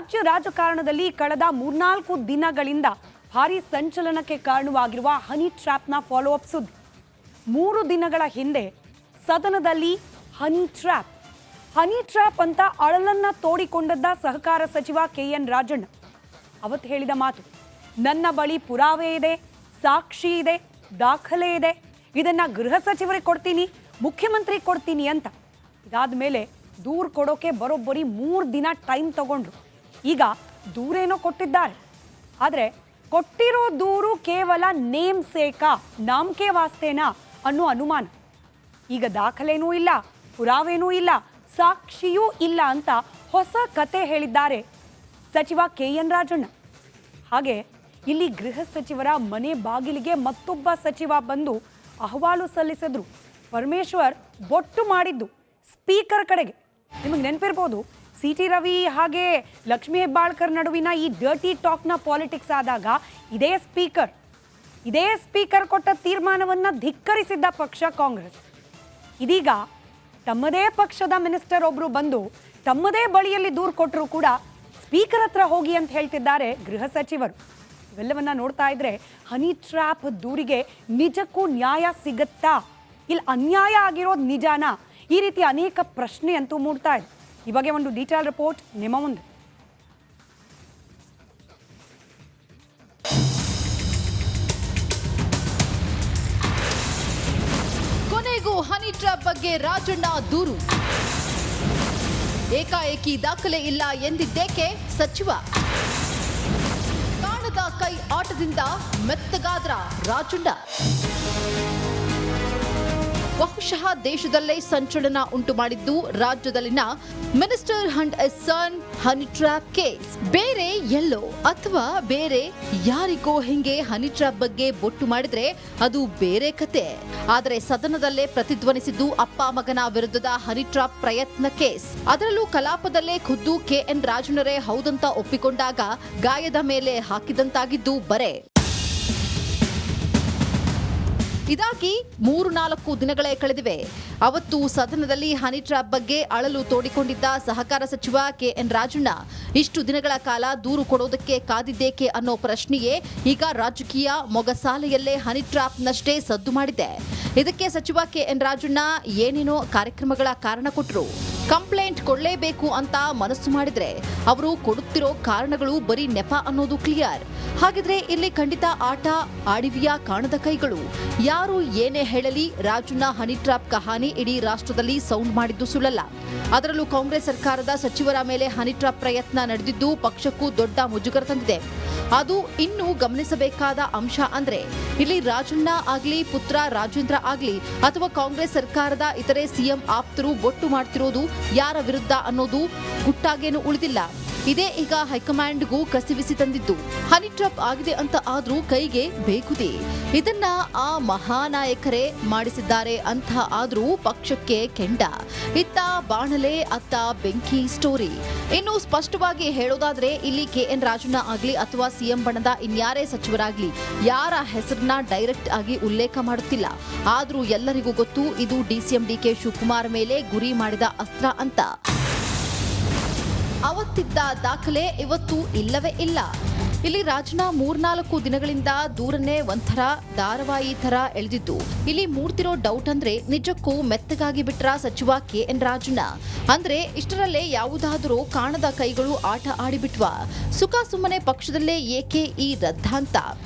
ರಾಜ್ಯ ರಾಜಕಾರಣದಲ್ಲಿ ಕಳೆದ 3-4 ದಿನಗಳಿಂದ ಭಾರಿ ಸಂಚಲನಕ್ಕೆ ಕಾರಣವಾಗಿರುವ ಹನಿ ಟ್ರ್ಯಾಪ್ನ ಫಾಲೋ ಅಪ್ ಸುದ್ದಿ. 3 ದಿನಗಳ ಹಿಂದೆ ಸದನದಲ್ಲಿ ಹನಿ ಟ್ರ್ಯಾಪ್ ಅಂತ ಅಳಲನ್ನ ತೋಡಿಕೊಂಡದ್ದ ಸಹಕಾರ ಸಚಿವ KN ರಾಜಣ್ಣ ಅವತ್ತು ಹೇಳಿದ ಮಾತು, ನನ್ನ ಬಳಿ ಪುರಾವೆ ಇದೆ, ಸಾಕ್ಷಿ ಇದೆ, ದಾಖಲೆ ಇದೆ, ಇದನ್ನ ಗೃಹ ಸಚಿವರಿಗೆ ಕೊಡ್ತೀನಿ, ಮುಖ್ಯಮಂತ್ರಿ ಕೊಡ್ತೀನಿ ಅಂತ. ಇದಾದ ಮೇಲೆ ದೂರು ಕೊಡೋಕೆ ಬರೋಬ್ಬರಿ 3 ದಿನ ಟೈಮ್ ತಗೊಂಡ್ರು. ಈಗ ದೂರೇನೋ ಕೊಟ್ಟಿದ್ದಾರೆ, ಆದರೆ ಕೊಟ್ಟಿರೋ ದೂರು ಕೇವಲ ನೇಮ್ ಸೇಕಾ, ನಾಮಕೆ ವಾಸ್ತೇನಾ ಅನ್ನೋ ಅನುಮಾನ. ಈಗ ದಾಖಲೆನೂ ಇಲ್ಲ, ಪುರಾವೆನೂ ಇಲ್ಲ, ಸಾಕ್ಷಿಯೂ ಇಲ್ಲ ಅಂತ ಹೊಸ ಕತೆ ಹೇಳಿದ್ದಾರೆ ಸಚಿವ KN ರಾಜಣ್ಣ. ಹಾಗೆ ಇಲ್ಲಿ ಗೃಹ ಸಚಿವರ ಮನೆ ಬಾಗಿಲಿಗೆ ಮತ್ತೊಬ್ಬ ಸಚಿವ ಬಂದು ಅಹವಾಲು ಸಲ್ಲಿಸಿದ್ರು. ಪರಮೇಶ್ವರ್ ಬೊಟ್ಟು ಮಾಡಿದ್ದು ಸ್ಪೀಕರ್ ಕಡೆಗೆ. ನಿಮಗೆ ನೆನಪಿರ್ಬೋದು, CT ರವಿ ಹಾಗೆ ಲಕ್ಷ್ಮೀ ಹೆಬ್ಬಾಳ್ಕರ್ ನಡುವಿನ ಈ ಡರ್ಟಿ ಟಾಕ್ನ ಪಾಲಿಟಿಕ್ಸ್ ಆದಾಗ ಇದೇ ಸ್ಪೀಕರ್ ಕೊಟ್ಟ ತೀರ್ಮಾನವನ್ನು ಧಿಕ್ಕರಿಸಿದ್ದ ಪಕ್ಷ ಕಾಂಗ್ರೆಸ್. ಇದೀಗ ತಮ್ಮದೇ ಪಕ್ಷದ ಮಿನಿಸ್ಟರ್ ಒಬ್ಬರು ಬಂದು ತಮ್ಮದೇ ಬಳಿಯಲ್ಲಿ ದೂರು ಕೊಟ್ಟರು ಕೂಡ ಸ್ಪೀಕರ್ ಹತ್ರ ಹೋಗಿ ಅಂತ ಹೇಳ್ತಿದ್ದಾರೆ ಗೃಹ ಸಚಿವರು. ಇವೆಲ್ಲವನ್ನ ನೋಡ್ತಾ ಇದ್ರೆ ಹನಿ ಟ್ರ್ಯಾಪ್ ದೂರಿಗೆ ನಿಜಕ್ಕೂ ನ್ಯಾಯ ಸಿಗತ್ತಾ, ಇಲ್ಲಿ ಅನ್ಯಾಯ ಆಗಿರೋದು ನಿಜಾನಾ, ಈ ರೀತಿ ಅನೇಕ ಪ್ರಶ್ನೆ ಅಂತೂ ಮೂಡ್ತಾ ಇದೆ. ಈ ಬಗ್ಗೆ ಒಂದು ಡೀಟೇಲ್ ರಿಪೋರ್ಟ್ ನಿಮ್ಮ ಮುಂದೆ. ಕೊನೆಗೂ ಹನಿ ಟ್ರ್ಯಾಪ್ ಬಗ್ಗೆ ರಾಜಣ್ಣ ದೂರು. ಏಕಾಏಕಿ ದಾಖಲೆ ಇಲ್ಲ ಎಂದಿದ್ದೇಕೆ ಸಚಿವ? ಕಾಣದ ಕೈ ಆಟದಿಂದ ಮೆತ್ತಗಾದ್ರ ರಾಜಣ್ಣ. ಬಹುಶಃ ದೇಶದಲ್ಲೇ ಸಂಚಲನ ಉಂಟು ಮಾಡಿದ್ದು ರಾಜ್ಯದಲ್ಲಿನ minister and son honey trap case. ಬೇರೆ ಎಲ್ಲೋ ಅಥವಾ ಬೇರೆ ಯಾರಿಗೋ ಹಿಂಗೆ ಹನಿ ಟ್ರ್ಯಾಪ್ ಬಗ್ಗೆ ಬೊಟ್ಟು ಮಾಡಿದ್ರೆ ಅದು ಬೇರೆ ಕತೆ. ಆದರೆ ಸದನದಲ್ಲೇ ಪ್ರತಿಧ್ವನಿಸಿದ್ದು ಅಪ್ಪ ಮಗನ ವಿರುದ್ಧದ ಹನಿ ಟ್ರ್ಯಾಪ್ ಪ್ರಯತ್ನ ಕೇಸ್. ಅದರಲ್ಲೂ ಕಲಾಪದಲ್ಲೇ ಖುದ್ದು KN ರಾಜಣ್ಣರೇ ಹೌದಂತ ಒಪ್ಪಿಕೊಂಡಾಗ ಗಾಯದ ಮೇಲೆ ಹಾಕಿದಂತಾಗಿದ್ದು ಬರೆ. ಇದಾಗಿ 3-4 ದಿನಗಳೇ ಕಳೆದಿವೆ. ಅವತ್ತು ಸದನದಲ್ಲಿ ಹನಿ ಟ್ರ್ಯಾಪ್ ಬಗ್ಗೆ ಅಳಲು ತೋಡಿಕೊಂಡಿದ್ದ ಸಹಕಾರ ಸಚಿವ KN ರಾಜಣ್ಣ ಇಷ್ಟು ದಿನಗಳ ಕಾಲ ದೂರು ಕೊಡೋದಕ್ಕೆ ಕಾದಿದ್ದೇಕೆ ಅನ್ನೋ ಪ್ರಶ್ನೆಯೇ ಈಗ ರಾಜಕೀಯ ಮೊಗಸಾಲೆಯಲ್ಲೇ ಹನಿ ಟ್ರ್ಯಾಪ್ನಷ್ಟೇ ಸದ್ದು ಮಾಡಿದೆ. ಇದಕ್ಕೆ ಸಚಿವ KN ರಾಜಣ್ಣ ಏನೇನೋ ಕಾರ್ಯಕ್ರಮಗಳ ಕಾರಣ ಕೊಟ್ಟರು. ಕಂಪ್ಲೇಂಟ್ ಕೊಡಲೇಬೇಕು ಅಂತ ಮನಸ್ಸು ಮಾಡಿದ್ರೆ ಅವರು ಕೊಡುತ್ತಿರೋ ಕಾರಣಗಳು ಬರೀ ನೆಪ ಅನ್ನೋದು ಕ್ಲಿಯರ್. ಹಾಗಿದ್ರೆ ಇಲ್ಲಿ ಖಂಡಿತ ಆಟ ಆಡಿವಿಯಾ ಕಾಣದ ಕೈಗಳು. ಯಾರು ಏನೇ ಹೇಳಲಿ ರಾಜಣ್ಣ ಹನಿ ಟ್ರ್ಯಾಪ್ ಕಹಾನಿ ಇಡೀ ರಾಷ್ಟ್ರದಲ್ಲಿ ಸೌಂಡ್ ಮಾಡಿದ್ದು ಸುಳ್ಳಲ್ಲ. ಅದರಲ್ಲೂ ಕಾಂಗ್ರೆಸ್ ಸರ್ಕಾರದ ಸಚಿವರ ಮೇಲೆ ಹನಿ ಟ್ರ್ಯಾಪ್ ಪ್ರಯತ್ನ ನಡೆದಿದ್ದು ಪಕ್ಷಕ್ಕೂ ದೊಡ್ಡ ಮುಜುಗರ ತಂದಿದೆ. ಅದು ಇನ್ನೂ ಗಮನಿಸಬೇಕಾದ ಅಂಶ ಅಂದ್ರೆ ಇಲ್ಲಿ ರಾಜಣ್ಣ ಆಗ್ಲಿ, ಪುತ್ರ ರಾಜೇಂದ್ರ ಆಗ್ಲಿ ಅಥವಾ ಕಾಂಗ್ರೆಸ್ ಸರ್ಕಾರದ ಇತರೆ CM ಆಪ್ತರು ಬೊಟ್ಟು ಮಾಡ್ತಿರೋದು ಯಾರ ವಿರುದ್ಧ ಅನ್ನೋದು ಗುಟ್ಟಾಗೇನು ಉಳಿದಿಲ್ಲ. ಇದೇ ಈಗ ಹೈಕಮಾಂಡ್ಗೂ ಕಸಿವಿಸಿ ತಂದಿದ್ದು. ಹನಿ ಟ್ರ್ಯಾಪ್ ಆಗಿದೆ ಅಂತ ಆದ್ರೂ ಕೈಗೆ ಬೇಕುದಿ. ಇದನ್ನ ಆ ಮಹಾನಾಯಕರೇ ಮಾಡಿಸಿದ್ದಾರೆ ಅಂತ ಆದ್ರೂ ಪಕ್ಷಕ್ಕೆ ಕೆಂಡ. ಇತ್ತ ಬಾಣಲೆ, ಅತ್ತ ಬೆಂಕಿ ಸ್ಟೋರಿ. ಇನ್ನು ಸ್ಪಷ್ಟವಾಗಿ ಹೇಳೋದಾದ್ರೆ ಇಲ್ಲಿ KN ರಾಜಣ್ಣ ಆಗ್ಲಿ ಅಥವಾ CM ಬಣದ ಇನ್ಯಾರೇ ಸಚಿವರಾಗ್ಲಿ ಯಾರ ಹೆಸರನ್ನ ಡೈರೆಕ್ಟ್ ಆಗಿ ಉಲ್ಲೇಖ ಮಾಡುತ್ತಿಲ್ಲ. ಆದ್ರೂ ಎಲ್ಲರಿಗೂ ಗೊತ್ತು ಇದು DCM DK ಶಿವಕುಮಾರ್ ಮೇಲೆ ಗುರಿ ಮಾಡಿದ ಅಸ್ತ್ರ ಅಂತ. ಅವತ್ತಿದ್ದ ದಾಖಲೆ ಇವತ್ತು ಇಲ್ಲವೇ ಇಲ್ಲ. ಇಲ್ಲಿ ರಾಜಣ್ಣ 3-4 ದಿನಗಳಿಂದ ದೂರನ್ನೇ ಒಂಥರ ಧಾರಾವಾಹಿ ತರ ಎಳೆದಿದ್ದು. ಇಲ್ಲಿ ಮೂಡ್ತಿರೋ ಡೌಟ್ ಅಂದ್ರೆ ನಿಜಕ್ಕೂ ಮೆತ್ತಗಾಗಿ ಬಿಟ್ರ ಸಚಿವ KN ರಾಜಣ್ಣ. ಅಂದ್ರೆ ಇಷ್ಟರಲ್ಲೇ ಯಾವುದಾದರೂ ಕಾಣದ ಕೈಗಳು ಆಟ ಆಡಿಬಿಟ್ವಾ? ಸುಖ ಸುಮ್ಮನೆ ಪಕ್ಷದಲ್ಲೇ ಏಕೆ ಈ ರದ್ದಾಂತ?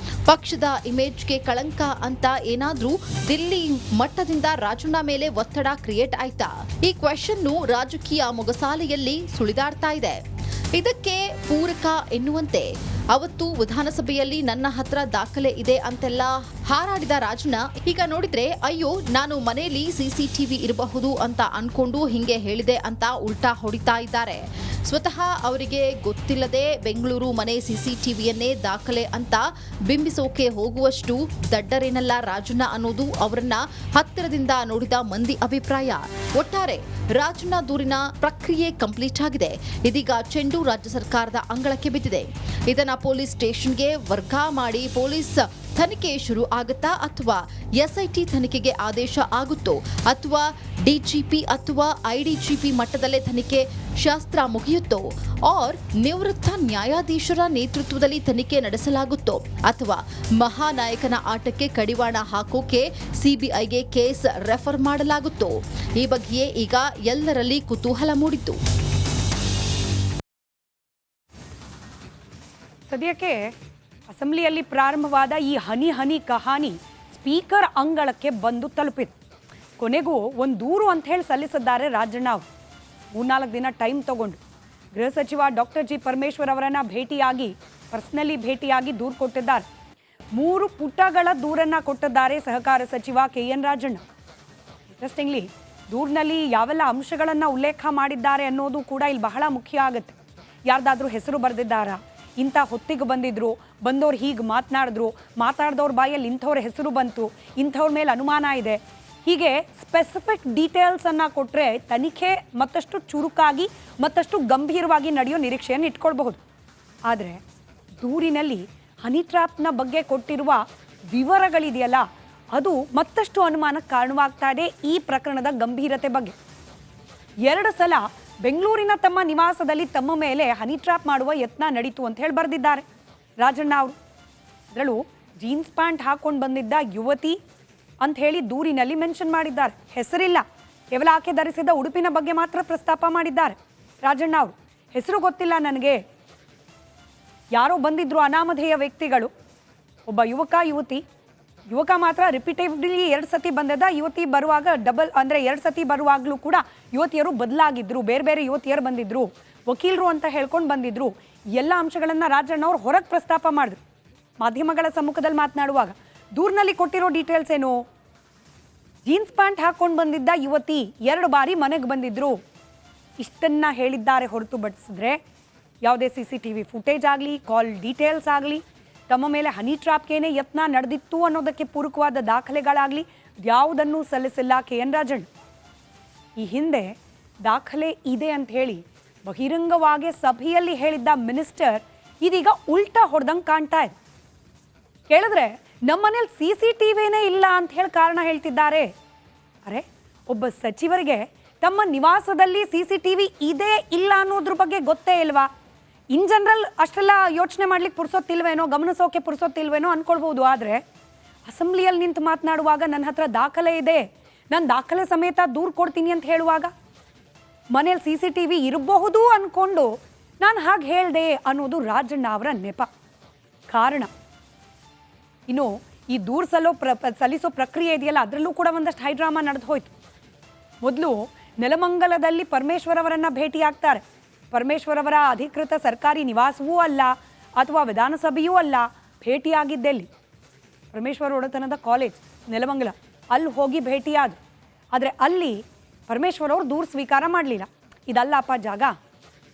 ಪಕ್ಷದ ಇಮೇಜ್ಗೆ ಕಳಂಕ ಅಂತ ಏನಾದ್ರೂ ದಿಲ್ಲಿ ಮಟ್ಟದಿಂದ ರಾಜಣ್ಣ ಮೇಲೆ ಒತ್ತಡ ಕ್ರಿಯೇಟ್ ಆಯ್ತಾ? ಈ ಕ್ವೆಶ್ಚನ್ನು ರಾಜಕೀಯ ಮೊಗಸಾಲೆಯಲ್ಲಿ ಸುಳಿದಾಡ್ತಾ ಇದೆ. ಇದಕ್ಕೆ ಪೂರಕ ಎನ್ನುವಂತೆ ಅವತ್ತು ವಿಧಾನಸಭೆಯಲ್ಲಿ ನನ್ನ ಹತ್ರ ದಾಖಲೆ ಇದೆ ಅಂತೆಲ್ಲ ಹಾರಾಡಿದ ರಾಜಣ್ಣ ಈಗ ನೋಡಿದ್ರೆ ಅಯ್ಯೋ ನಾನು ಮನೆಯಲ್ಲಿ CCTV ಇರಬಹುದು ಅಂತ ಅನ್ಕೊಂಡು ಹಿಂಗೆ ಹೇಳಿದೆ ಅಂತ ಉಲ್ಟಾ ಹೊಡಿತಾ ಇದ್ದಾರೆ. ಸ್ವತಃ ಅವರಿಗೆ ಗೊತ್ತಿಲ್ಲದೆ ಬೆಂಗಳೂರು ಮನೆ CCTVಯನ್ನೇ ದಾಖಲೆ ಅಂತ ಬಿಂಬಿಸೋಕೆ ಹೋಗುವಷ್ಟು ದಡ್ಡರೇನಲ್ಲ ರಾಜಣ್ಣ ಅನ್ನೋದು ಅವರನ್ನ ಹತ್ತಿರದಿಂದ ನೋಡಿದ ಮಂದಿ ಅಭಿಪ್ರಾಯ. ಒಟ್ಟಾರೆ ರಾಜಣ್ಣ ದೂರಿನ ಪ್ರಕ್ರಿಯೆ ಕಂಪ್ಲೀಟ್ ಆಗಿದೆ. ಇದೀಗ ಚೆಂಡು ರಾಜ್ಯ ಸರ್ಕಾರದ ಅಂಗಳಕ್ಕೆ ಬಿದ್ದಿದೆ. ಇದನ್ನ ಪೊಲೀಸ್ ಸ್ಟೇಷನ್ಗೆ ವರ್ಗ ಮಾಡಿ ಪೊಲೀಸ್ ತನಿಖೆ ಶುರು ಆಗುತ್ತಾ ಅಥವಾ ಎಸ್ಐಟಿ ತನಿಖೆಗೆ ಆದೇಶ ಆಗುತ್ತೋ ಅಥವಾ ಡಿಜಿಪಿ ಅಥವಾ ಐಡಿಜಿಪಿ ಮಟ್ಟದಲ್ಲೇ ತನಿಖೆ ಶಾಸ್ತ್ರ ಮುಗಿಯುತ್ತೋ ಆರ್ ನಿವೃತ್ತ ನ್ಯಾಯಾಧೀಶರ ನೇತೃತ್ವದಲ್ಲಿ ತನಿಖೆ ನಡೆಸಲಾಗುತ್ತೋ ಅಥವಾ ಮಹಾನಾಯಕನ ಆಟಕ್ಕೆ ಕಡಿವಾಣ ಹಾಕೋಕೆ ಸಿಬಿಐಗೆ ಕೇಸ್ ರೆಫರ್ ಮಾಡಲಾಗುತ್ತೋ ಈ ಬಗ್ಗೆಯೇ ಈಗ ಎಲ್ಲರಲ್ಲಿ ಕುತೂಹಲ ಮೂಡಿತ್ತು. ಸದ್ಯಕ್ಕೆ ಅಸೆಂಬ್ಲಿಯಲ್ಲಿ ಪ್ರಾರಂಭವಾದ ಈ ಹನಿ ಹನಿ ಕಹಾನಿ ಸ್ಪೀಕರ್ ಅಂಗಳಕ್ಕೆ ಬಂದು ತಲುಪಿತು. ಕೊನೆಗೂ ಒಂದು ದೂರು ಅಂತ ಹೇಳಿ ಸಲ್ಲಿಸಿದ್ದಾರೆ ರಾಜಣ್ಣ ಅವರು. 3-4 ದಿನ ಟೈಮ್ ತಗೊಂಡು ಗೃಹ ಸಚಿವ ಡಾಕ್ಟರ್ ಜಿ ಪರಮೇಶ್ವರ್ ಅವರನ್ನ ಪರ್ಸನಲಿ ಭೇಟಿಯಾಗಿ ದೂರು ಕೊಟ್ಟಿದ್ದಾರೆ. 3 ಪುಟಗಳ ದೂರನ್ನ ಕೊಟ್ಟಿದ್ದಾರೆ ಸಹಕಾರ ಸಚಿವ KN ರಾಜಣ್ಣ. ಇಂಟ್ರೆಸ್ಟಿಂಗ್ಲಿ ದೂರಿನಲ್ಲಿ ಯಾವೆಲ್ಲ ಅಂಶಗಳನ್ನು ಉಲ್ಲೇಖ ಮಾಡಿದ್ದಾರೆ ಅನ್ನೋದು ಕೂಡ ಇಲ್ಲಿ ಬಹಳ ಮುಖ್ಯ ಆಗುತ್ತೆ. ಯಾರ್ದಾದ್ರೂ ಹೆಸರು ಬರೆದಿದ್ದಾರಾ, ಇಂಥ ಹೊತ್ತಿಗೆ ಬಂದವ್ರು ಹೀಗೆ ಮಾತಾಡಿದವ್ರ ಬಾಯಲ್ಲಿ ಇಂಥವ್ರ ಹೆಸರು ಬಂತು, ಇಂಥವ್ರ ಮೇಲೆ ಅನುಮಾನ ಇದೆ, ಹೀಗೆ ಸ್ಪೆಸಿಫಿಕ್ ಡೀಟೇಲ್ಸನ್ನು ಕೊಟ್ಟರೆ ತನಿಖೆ ಮತ್ತಷ್ಟು ಚುರುಕಾಗಿ ಮತ್ತಷ್ಟು ಗಂಭೀರವಾಗಿ ನಡೆಯೋ ನಿರೀಕ್ಷೆಯನ್ನು ಇಟ್ಕೊಳ್ಬಹುದು. ಆದರೆ ದೂರಿನಲ್ಲಿ ಹನಿ ಟ್ರ್ಯಾಪ್ನ ಬಗ್ಗೆ ಕೊಟ್ಟಿರುವ ವಿವರಗಳಿದೆಯಲ್ಲ, ಅದು ಮತ್ತಷ್ಟು ಅನುಮಾನಕ್ಕೆ ಕಾರಣವಾಗ್ತಾ ಇದೆ ಈ ಪ್ರಕರಣದ ಗಂಭೀರತೆ ಬಗ್ಗೆ. 2 ಸಲ ಬೆಂಗಳೂರಿನ ತಮ್ಮ ನಿವಾಸದಲ್ಲಿ ತಮ್ಮ ಮೇಲೆ ಹನಿ ಟ್ರ್ಯಾಪ್ ಮಾಡುವ ಯತ್ನ ನಡೀತು ಅಂತ ಹೇಳಿ ಬರೆದಿದ್ದಾರೆ ರಾಜಣ್ಣ ಅವರು. ಅದರಲ್ಲೂ ಜೀನ್ಸ್ ಪ್ಯಾಂಟ್ ಹಾಕೊಂಡು ಬಂದಿದ್ದ ಯುವತಿ ಅಂತ ಹೇಳಿ ದೂರಿನಲ್ಲಿ ಮೆನ್ಷನ್ ಮಾಡಿದ್ದಾರೆ. ಹೆಸರಿಲ್ಲ, ಕೇವಲ ಆಕೆ ಧರಿಸಿದ ಉಡುಪಿನ ಬಗ್ಗೆ ಮಾತ್ರ ಪ್ರಸ್ತಾಪ ಮಾಡಿದ್ದಾರೆ ರಾಜಣ್ಣ ಅವರು. ಹೆಸರು ಗೊತ್ತಿಲ್ಲ ನನಗೆ, ಯಾರೋ ಬಂದಿದ್ರು ಅನಾಮಧೇಯ ವ್ಯಕ್ತಿಗಳು, ಒಬ್ಬ ಯುವಕ ಮಾತ್ರ ರಿಪೀಟೇವ್ಲಿ 2 ಸತಿ ಬಂದಿದ್ದ. ಯುವತಿ ಬರುವಾಗ ಡಬಲ್ ಅಂದರೆ 2 ಸತಿ ಬರುವಾಗಲೂ ಕೂಡ ಯುವತಿಯರು ಬದಲಾಗಿದ್ರು, ಬೇರೆ ಯುವತಿಯರು ಬಂದಿದ್ರು, ವಕೀಲರು ಅಂತ ಹೇಳ್ಕೊಂಡು ಬಂದಿದ್ರು. ಎಲ್ಲ ಅಂಶಗಳನ್ನು ರಾಜಣ್ಣ ಅವರು ಹೊರಗೆ ಪ್ರಸ್ತಾಪ ಮಾಡಿದ್ರು ಮಾಧ್ಯಮಗಳ ಸಮ್ಮುಖದಲ್ಲಿ ಮಾತನಾಡುವಾಗ. ದೂರಿನಲ್ಲಿ ಕೊಟ್ಟಿರೋ ಡೀಟೇಲ್ಸ್ ಏನು? ಜೀನ್ಸ್ ಪ್ಯಾಂಟ್ ಹಾಕೊಂಡು ಬಂದಿದ್ದ ಯುವತಿ 2 ಬಾರಿ ಮನೆಗೆ ಬಂದಿದ್ರು, ಇಷ್ಟನ್ನ ಹೇಳಿದ್ದಾರೆ ಹೊರತುಪಡಿಸಿದ್ರೆ ಯಾವುದೇ CCTV ಫುಟೇಜ್ ಆಗಲಿ, ಕಾಲ್ ಡೀಟೇಲ್ಸ್ ಆಗಲಿ, ತಮ್ಮ ಮೇಲೆ ಹನಿ ಟ್ರಾಪ್ಗೇನೆ ಯತ್ನ ನಡೆದಿತ್ತು ಅನ್ನೋದಕ್ಕೆ ಪೂರಕವಾದ ದಾಖಲೆಗಳಾಗಲಿ ಯಾವುದನ್ನೂ ಸಲ್ಲಿಸಿಲ್ಲ KN ರಾಜಣ್ಣ. ಈ ಹಿಂದೆ ದಾಖಲೆ ಇದೆ ಅಂತ ಹೇಳಿ ಬಹಿರಂಗವಾಗಿ ಸಭೆಯಲ್ಲಿ ಹೇಳಿದ್ದ ಮಿನಿಸ್ಟರ್ ಇದೀಗ ಉಲ್ಟಾ ಹೊಡೆದಂಗೆ ಕಾಣ್ತಾ ಇದೆ. ಕೇಳಿದ್ರೆ ನಮ್ಮನೇಲಿ CCTVನೇ ಇಲ್ಲ ಅಂತ ಹೇಳಿ ಕಾರಣ ಹೇಳ್ತಿದ್ದಾರೆ. ಅರೆ, ಒಬ್ಬ ಸಚಿವರಿಗೆ ತಮ್ಮ ನಿವಾಸದಲ್ಲಿ CCTV ಇದೆ ಇಲ್ಲ ಅನ್ನೋದ್ರ ಬಗ್ಗೆ ಗೊತ್ತೇ ಇಲ್ವಾ? ಇನ್ ಜನರಲ್ ಅಷ್ಟೆಲ್ಲ ಯೋಚನೆ ಮಾಡ್ಲಿಕ್ಕೆ ಪುರ್ಸೊತ್ತಿಲ್ವೇನೋ, ಗಮನಿಸೋಕೆ ಪುರ್ಸೊತ್ತಿಲ್ವೇನೋ ಅಂದ್ಕೊಳ್ಬೋದು. ಆದರೆ ಅಸೆಂಬ್ಲಿಯಲ್ಲಿ ನಿಂತು ಮಾತನಾಡುವಾಗ ನನ್ನ ಹತ್ರ ದಾಖಲೆ ಇದೆ, ನಾನು ದಾಖಲೆ ಸಮೇತ ದೂರು ಕೊಡ್ತೀನಿ ಅಂತ ಹೇಳುವಾಗ ಮನೇಲಿ CCTV ಇರಬಹುದು ಅಂದ್ಕೊಂಡು ನಾನು ಹಾಗೆ ಹೇಳಿದೆ ಅನ್ನೋದು ರಾಜಣ್ಣ ಅವರ ನೆಪ. ಕಾರಣ ಇನ್ನು ಈ ದೂರು ಸಲ್ಲಿಸೋ ಪ್ರಕ್ರಿಯೆ ಇದೆಯಲ್ಲ, ಅದರಲ್ಲೂ ಕೂಡ ಒಂದಷ್ಟು ಹೈಡ್ರಾಮಾ ನಡೆದು ಹೋಯ್ತು. ಮೊದಲು ನೆಲಮಂಗಲದಲ್ಲಿ ಪರಮೇಶ್ವರ್ ಅವರನ್ನು ಭೇಟಿಯಾಗ್ತಾರೆ. ಪರಮೇಶ್ವರ್ ಅವರ ಅಧಿಕೃತ ಸರ್ಕಾರಿ ನಿವಾಸವೂ ಅಲ್ಲ ಅಥವಾ ವಿಧಾನಸಭೆಯೂ ಅಲ್ಲ, ಭೇಟಿಯಾಗಿದ್ದೆಲ್ಲಿ ಪರಮೇಶ್ವರ್ ಒಡೆತನದ ಕಾಲೇಜ್ ನೆಲಮಂಗಲ, ಅಲ್ಲಿ ಹೋಗಿ ಭೇಟಿಯಾದರು. ಆದರೆ ಅಲ್ಲಿ ಪರಮೇಶ್ವರ್ ಅವರು ದೂರು ಸ್ವೀಕಾರ ಮಾಡಲಿಲ್ಲ. ಇದಲ್ಲಪ್ಪ ಜಾಗ,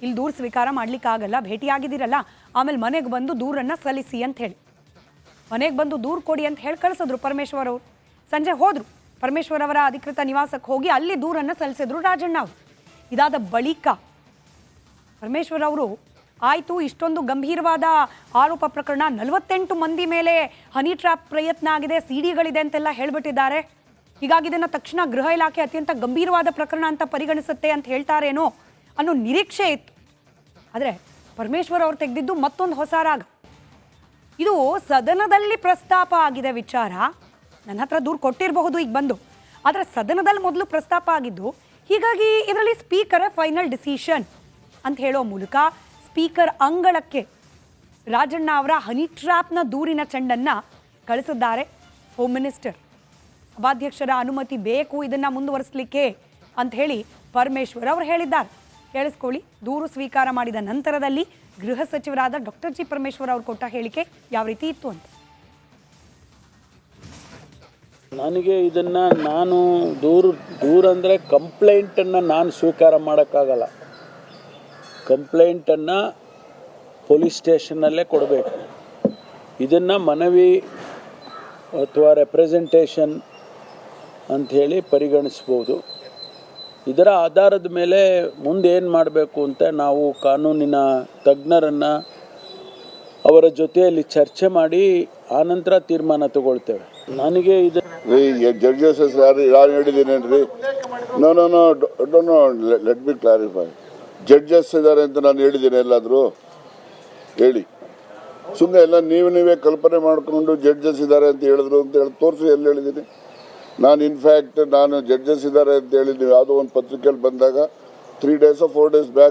ಇಲ್ಲಿ ದೂರು ಸ್ವೀಕಾರ ಮಾಡಲಿಕ್ಕಾಗಲ್ಲ, ಭೇಟಿಯಾಗಿದ್ದೀರಲ್ಲ, ಆಮೇಲೆ ಮನೆಗೆ ಬಂದು ದೂರನ್ನು ಸಲ್ಲಿಸಿ ಅಂತ ಹೇಳಿ ಮನೆಗೆ ಬಂದು ದೂರು ಕೊಡಿ ಅಂತ ಹೇಳಿ ಕಳಿಸಿದ್ರು ಪರಮೇಶ್ವರ್ ಅವರು. ಸಂಜೆ ಹೋದರು ಪರಮೇಶ್ವರ್ ಅವರ ಅಧಿಕೃತ ನಿವಾಸಕ್ಕೆ ಹೋಗಿ ಅಲ್ಲಿ ದೂರನ್ನು ಸಲ್ಲಿಸಿದ್ರು ರಾಜಣ್ಣ ಅವರು. ಇದಾದ ಬಳಿಕ ಪರಮೇಶ್ವರ್ ಅವರು ಆಯಿತು, ಇಷ್ಟೊಂದು ಗಂಭೀರವಾದ ಆರೋಪ ಪ್ರಕರಣ, 48 ಮಂದಿ ಮೇಲೆ ಹನಿ ಟ್ರ್ಯಾಪ್ ಪ್ರಯತ್ನ ಆಗಿದೆ, ಸಿಡಿಗಳಿದೆ ಅಂತೆಲ್ಲ ಹೇಳಿಬಿಟ್ಟಿದ್ದಾರೆ, ಹೀಗಾಗಿ ಇದನ್ನು ತಕ್ಷಣ ಗೃಹ ಇಲಾಖೆ ಅತ್ಯಂತ ಗಂಭೀರವಾದ ಪ್ರಕರಣ ಅಂತ ಪರಿಗಣಿಸುತ್ತೆ ಅಂತ ಹೇಳ್ತಾರೇನೋ ಅನ್ನೋ ನಿರೀಕ್ಷೆ ಇತ್ತು. ಆದರೆ ಪರಮೇಶ್ವರ್ ಅವರು ತೆಗೆದಿದ್ದು ಮತ್ತೊಂದು ಹೊಸ ರಾಗ. ಇದು ಸದನದಲ್ಲಿ ಪ್ರಸ್ತಾಪ ಆಗಿದೆ ವಿಚಾರ, ನನ್ನ ಹತ್ರ ದೂರು ಕೊಟ್ಟಿರಬಹುದು ಈಗ ಬಂದು, ಆದರೆ ಸದನದಲ್ಲಿ ಮೊದಲು ಪ್ರಸ್ತಾಪ ಆಗಿದ್ದು, ಹೀಗಾಗಿ ಇದರಲ್ಲಿ ಸ್ಪೀಕರೇ ಫೈನಲ್ ಡಿಸಿಷನ್ ಅಂತ ಹೇಳೋ ಮೂಲಕ ಸ್ಪೀಕರ್ ಅಂಗಳಕ್ಕೆ ರಾಜಣ್ಣ ಅವರ ಹನಿ ಟ್ರ್ಯಾಪ್ನ ದೂರಿನ ಚೆಂಡನ್ನು ಕಳಿಸಿದ್ದಾರೆ ಹೋಮ್ ಮಿನಿಸ್ಟರ್. ಸಭಾಧ್ಯಕ್ಷರ ಅನುಮತಿ ಬೇಕು ಇದನ್ನು ಮುಂದುವರಿಸಲಿಕ್ಕೆ ಅಂತ ಹೇಳಿ ಪರಮೇಶ್ವರ್ ಅವರು ಹೇಳಿದ್ದಾರೆ. ಕೇಳಿಸ್ಕೊಳ್ಳಿ, ದೂರು ಸ್ವೀಕಾರ ಮಾಡಿದ ನಂತರದಲ್ಲಿ ಗೃಹ ಸಚಿವರಾದ ಡಾಕ್ಟರ್ ಜಿ ಪರಮೇಶ್ವರ್ ಅವರು ಕೊಟ್ಟ ಹೇಳಿಕೆ ಯಾವ ರೀತಿ ಇತ್ತು ಅಂತ. ನನಗೆ ಇದನ್ನು ನಾನು ದೂರಂದರೆ ಕಂಪ್ಲೇಂಟನ್ನು ನಾನು ಸ್ವೀಕಾರ ಮಾಡೋಕ್ಕಾಗಲ್ಲ. ಕಂಪ್ಲೇಂಟನ್ನು ಪೊಲೀಸ್ ಸ್ಟೇಷನ್ನಲ್ಲೇ ಕೊಡಬೇಕು. ಇದನ್ನು ಮನವಿ ಅಥವಾ ರೆಪ್ರೆಸೆಂಟೇಷನ್ ಅಂಥೇಳಿ ಪರಿಗಣಿಸ್ಬೋದು. ಇದರ ಆಧಾರದ ಮೇಲೆ ಮುಂದೆ ಏನು ಮಾಡಬೇಕು ಅಂತ ನಾವು ಕಾನೂನಿನ ತಜ್ಞರನ್ನು ಅವರ ಜೊತೆಯಲ್ಲಿ ಚರ್ಚೆ ಮಾಡಿ ಆನಂತರ ತೀರ್ಮಾನ ತಗೊಳ್ತೇವೆ. ನನಗೆ ಇದು ಜಡ್ಜಸ್ ಯಾರು ಹೇಳಿದ್ದೀನೇನ್ರಿ? No let be clarify. Judges ಇದ್ದಾರೆ ಅಂತ ನಾನು ಹೇಳಿದ್ದೀನಿ ಎಲ್ಲಾದರೂ? ಹೇಳಿ. ಸುಮ್ಮನೆ ಎಲ್ಲ ನೀವೇ ಕಲ್ಪನೆ ಮಾಡಿಕೊಂಡು ಜಡ್ಜಸ್ ಇದ್ದಾರೆ ಅಂತ ಹೇಳಿದ್ರು ಅಂತ ಹೇಳಿ ತೋರಿಸಿ ಎಲ್ಲಿ ಹೇಳಿದ್ದೀನಿ ನಾನು? ಇನ್ಫ್ಯಾಕ್ಟ್ ನಾನು ಜಡ್ಜಸ್ ಇದ್ದಾರೆ ಅಂತ ಹೇಳಿದ್ದೀನಿ ಯಾವುದೋ ಒಂದು ಪತ್ರಿಕೆಯಲ್ಲಿ ಬಂದಾಗ 3 days or 4 days ಬ್ಯಾಕ್